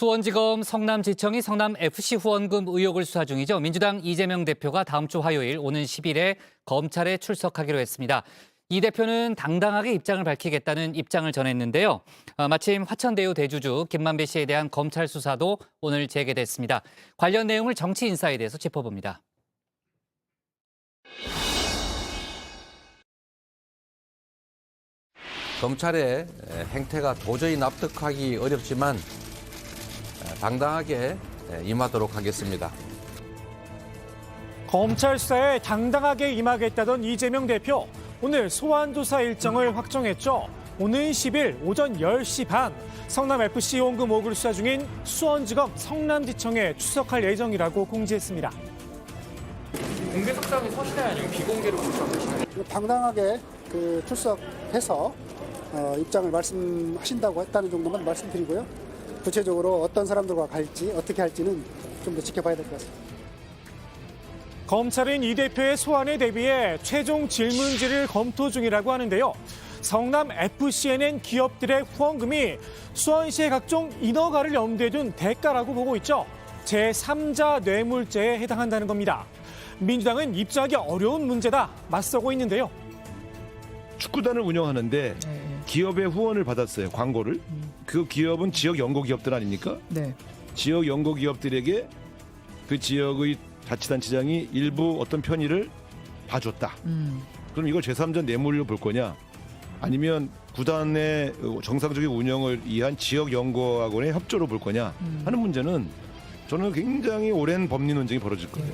수원지검 성남지청이 성남FC 후원금 의혹을 수사 중이죠. 민주당 이재명 대표가 다음 주 화요일 오는 10일에 검찰에 출석하기로 했습니다. 이 대표는 당당하게 입장을 밝히겠다는 입장을 전했는데요. 마침 화천대유 대주주 김만배 씨에 대한 검찰 수사도 오늘 재개됐습니다. 관련 내용을 정치인사에 대해서 짚어봅니다. 검찰의 행태가 도저히 납득하기 어렵지만 당당하게 임하도록 하겠습니다. 검찰 수사에 당당하게 임하겠다던 이재명 대표, 오늘 소환조사 일정을 확정했죠. 오는 10일 오전 10시 반 성남FC 후원금 의혹을 수사 중인 수원지검 성남지청에 출석할 예정이라고 공지했습니다. 공개석상에 서시나요? 아니면 비공개로 출석하시나요? 당당하게 출석해서 입장을 말씀하신다고 했다는 정도만 말씀드리고요. 구체적으로 어떤 사람들과 갈지 어떻게 할지는 좀 더 지켜봐야 될 것 같습니다. 검찰은 이 대표의 소환에 대비해 최종 질문지를 검토 중이라고 하는데요. 성남FC에 낸 기업들의 후원금이 수원시의 각종 인허가를 염두에 둔 대가라고 보고 있죠. 제3자 뇌물죄에 해당한다는 겁니다. 민주당은 입증하기 어려운 문제다 맞서고 있는데요. 축구단을 운영하는데 기업의 후원을 받았어요. 광고를. 그 기업은 지역 연고기업들 아닙니까? 네. 지역 연고기업들에게 그 지역의 자치단체장이 일부 어떤 편의를 봐줬다. 그럼 이걸 제3자 뇌물로 볼 거냐? 아니면 구단의 정상적인 운영을 위한 지역 연고학원의 협조로 볼 거냐 하는 문제는 저는 굉장히 오랜 법리 논쟁이 벌어질 거예요.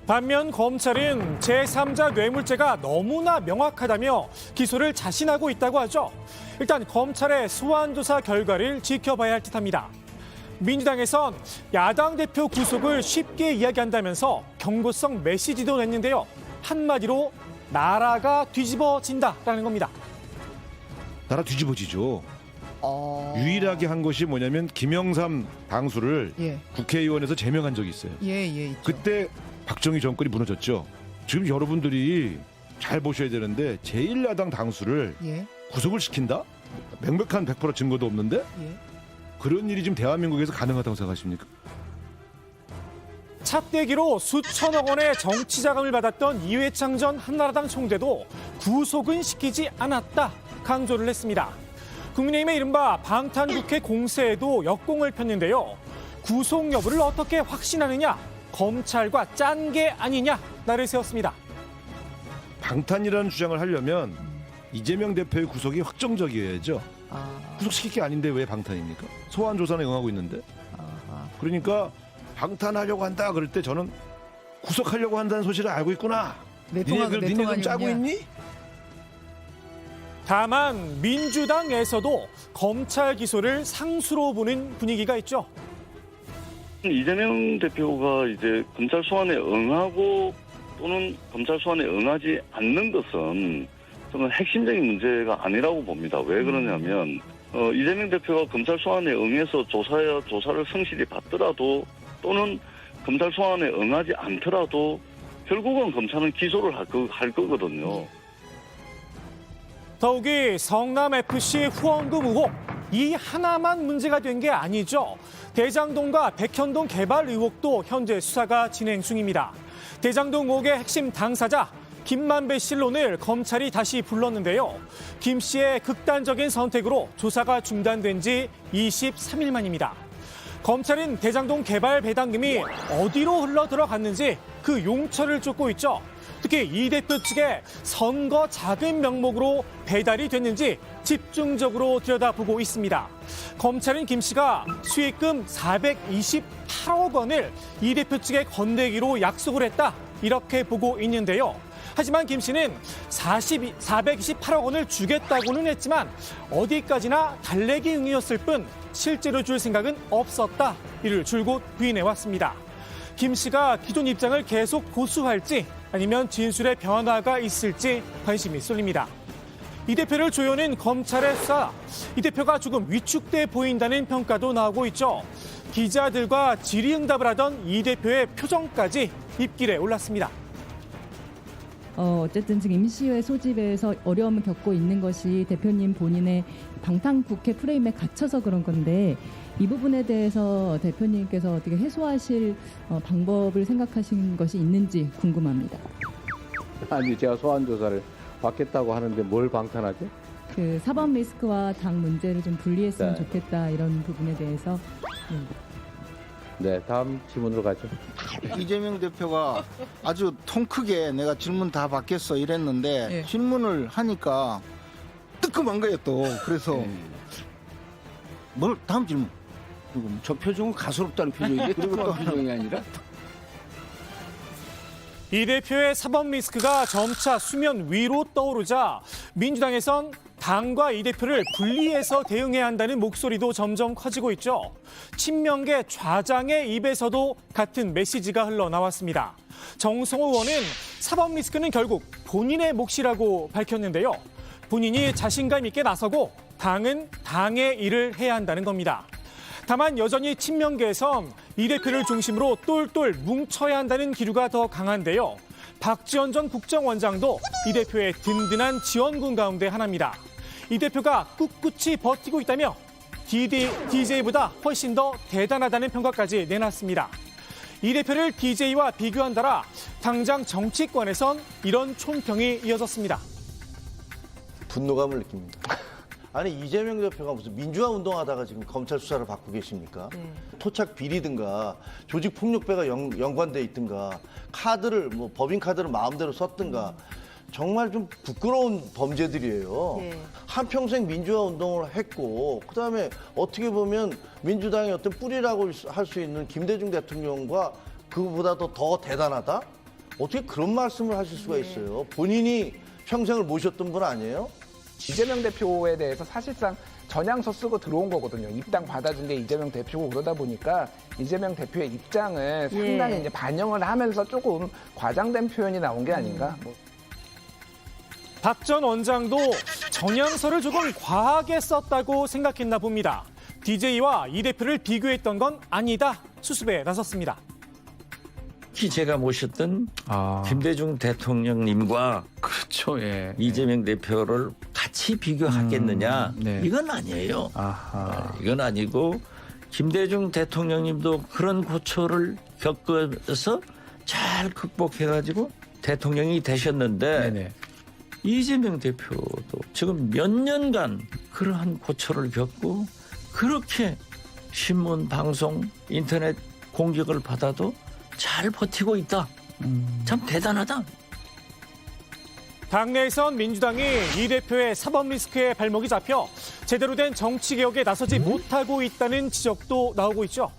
반면 검찰은 제3자 뇌물죄가 너무나 명확하다며 기소를 자신하고 있다고 하죠. 일단 검찰의 소환조사 결과를 지켜봐야 할 듯합니다. 민주당에선 야당 대표 구속을 쉽게 이야기한다면서 경고성 메시지도 냈는데요. 한마디로 나라가 뒤집어진다라는 겁니다. 나라 뒤집어지죠. 유일하게 한 것이 뭐냐면 김영삼 당수를 국회의원에서 제명한 적이 있어요. 있죠. 그때 박정희 정권이 무너졌죠. 지금 여러분들이 잘 보셔야 되는데 제1야당 당수를 구속을 시킨다? 명백한 100% 증거도 없는데? 그런 일이 지금 대한민국에서 가능하다고 생각하십니까? 찻대기로 수천억 원의 정치 자금을 받았던 이회창 전 한나라당 총재도 구속은 시키지 않았다 강조를 했습니다. 국민의힘의 이른바 방탄국회 공세에도 역공을 폈는데요. 구속 여부를 어떻게 확신하느냐? 검찰과 짠 게 아니냐? 나를 세웠습니다. 방탄이라는 주장을 하려면 이재명 대표의 구속이 확정적이어야죠. 구속시킬 게 아닌데 왜 방탄입니까? 소환 조사에 응하고 있는데. 그러니까 방탄하려고 한다 그럴 때 저는 구속하려고 한다는 소식을 알고 있구나. 니네 좀 짜고 있니? 다만 민주당에서도 검찰 기소를 상수로 보는 분위기가 있죠. 이재명 대표가 이제 검찰 소환에 응하고 또는 검찰 소환에 응하지 않는 것은 저는 핵심적인 문제가 아니라고 봅니다. 왜 그러냐면 이재명 대표가 검찰 소환에 응해서 조사를 성실히 받더라도 또는 검찰 소환에 응하지 않더라도 결국은 검찰은 기소를 할 거거든요. 더욱이 성남FC 후원금 의혹, 이 하나만 문제가 된 게 아니죠. 대장동과 백현동 개발 의혹도 현재 수사가 진행 중입니다. 대장동 의혹의 핵심 당사자 김만배 씨를 오늘 검찰이 다시 불렀는데요. 김 씨의 극단적인 선택으로 조사가 중단된 지 23일 만입니다. 검찰은 대장동 개발 배당금이 어디로 흘러 들어갔는지 그 용처를 쫓고 있죠. 특히 이 대표 측의 선거 자금 명목으로 배달이 됐는지 집중적으로 들여다보고 있습니다. 검찰은 김 씨가 수익금 428억 원을 이 대표 측에 건네기로 약속을 했다, 이렇게 보고 있는데요. 하지만 김 씨는 428억 원을 주겠다고는 했지만 어디까지나 달래기 응이었을 뿐 실제로 줄 생각은 없었다, 이를 줄곧 부인해왔습니다. 김 씨가 기존 입장을 계속 고수할지 아니면 진술의 변화가 있을지 관심이 쏠립니다. 이 대표를 조여낸 검찰의 수사, 이 대표가 조금 위축돼 보인다는 평가도 나오고 있죠. 기자들과 질의응답을 하던 이 대표의 표정까지 입길에 올랐습니다. 어쨌든 지금 임시회 소집에서 어려움을 겪고 있는 것이 대표님 본인의 방탄국회 프레임에 갇혀서 그런 건데 이 부분에 대해서 대표님께서 어떻게 해소하실 방법을 생각하신 것이 있는지 궁금합니다. 아니 제가 소환 조사를 받겠다고 하는데 뭘 방탄하죠? 그 사법 리스크와 당 문제를 좀 분리했으면 네. 좋겠다 이런 부분에 대해서 네, 다음 질문으로 가죠. 이재명 대표가 아주 통 크게 내가 질문 다 받겠어 이랬는데 질문을 하니까 뜨끔한 거예요 또. 그래서 뭘 다음 질문. 저 표정은 가소롭다는 표정인데 그리고 또 표정이 아니라 이 대표의 사법 리스크가 점차 수면 위로 떠오르자 민주당에선 당과 이 대표를 분리해서 대응해야 한다는 목소리도 점점 커지고 있죠. 친명계 좌장의 입에서도 같은 메시지가 흘러나왔습니다. 정성호 의원은 사법 리스크는 결국 본인의 몫이라고 밝혔는데요. 본인이 자신감 있게 나서고 당은 당의 일을 해야 한다는 겁니다. 다만 여전히 친명계에선 이 대표를 중심으로 똘똘 뭉쳐야 한다는 기류가 더 강한데요. 박지원 전 국정원장도 이 대표의 든든한 지원군 가운데 하나입니다. 이 대표가 꿋꿋이 버티고 있다며 DJ보다 훨씬 더 대단하다는 평가까지 내놨습니다. 이 대표를 DJ와 비교한다라 당장 정치권에선 이런 촌평이 이어졌습니다. 분노감을 느낍니다. 아니 이재명 대표가 무슨 민주화 운동하다가 지금 검찰 수사를 받고 계십니까? 토착 비리든가 조직 폭력배가 연관돼 있든가 카드를 뭐 법인 카드를 마음대로 썼든가 정말 좀 부끄러운 범죄들이에요. 한평생 민주화 운동을 했고 그다음에 어떻게 보면 민주당의 어떤 뿌리라고 할 수 있는 김대중 대통령과 그보다도 더 대단하다? 어떻게 그런 말씀을 하실 수가 있어요? 본인이 평생을 모셨던 분 아니에요? 이재명 대표에 대해서 사실상 전향서 쓰고 들어온 거거든요. 입당 받아준 게 이재명 대표고 그러다 보니까 이재명 대표의 입장을 상당히 이제 반영을 하면서 조금 과장된 표현이 나온 게 아닌가. 박 전 원장도 전향서를 조금 과하게 썼다고 생각했나 봅니다. DJ와 이 대표를 비교했던 건 아니다. 수습에 나섰습니다. 특히 제가 모셨던 김대중 대통령님과 그렇죠. 예. 이재명 대표를 같이 비교하겠느냐 이건 아니에요. 이건 아니고 김대중 대통령님도 그런 고초를 겪어서 잘 극복해가지고 대통령이 되셨는데 이재명 대표도 지금 몇 년간 그러한 고초를 겪고 그렇게 신문, 방송, 인터넷 공격을 받아도 잘 버티고 있다. 참 대단하다. 당내에선 민주당이 이 대표의 사법 리스크에 발목이 잡혀 제대로 된 정치개혁에 나서지 못하고 있다는 지적도 나오고 있죠.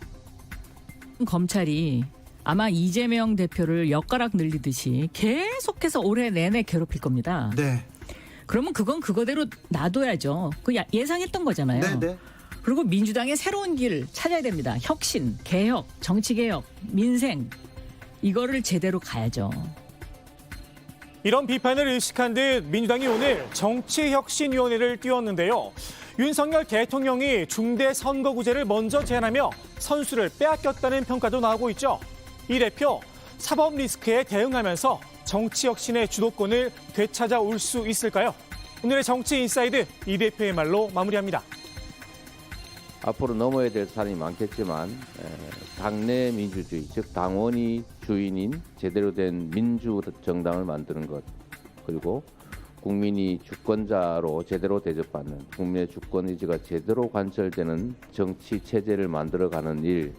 검찰이 아마 이재명 대표를 엿가락 늘리듯이 계속해서 올해 내내 괴롭힐 겁니다. 네. 그러면 그건 그거대로 놔둬야죠. 그 예상했던 거잖아요. 네. 그리고 민주당의 새로운 길 찾아야 됩니다. 혁신, 개혁, 정치개혁, 민생 이거를 제대로 가야죠. 이런 비판을 의식한 듯 민주당이 오늘 정치혁신위원회를 띄웠는데요. 윤석열 대통령이 중대선거구제를 먼저 제안하며 선수를 빼앗겼다는 평가도 나오고 있죠. 이 대표 사법 리스크에 대응하면서 정치혁신의 주도권을 되찾아올 수 있을까요? 오늘의 정치인사이드 이 대표의 말로 마무리합니다. 앞으로 넘어야 될 산이 많겠지만 당내 민주주의, 즉 당원이 주인인 제대로 된 민주정당을 만드는 것, 그리고 국민이 주권자로 제대로 대접받는 국민의 주권 의지가 제대로 관철되는 정치 체제를 만들어가는 일,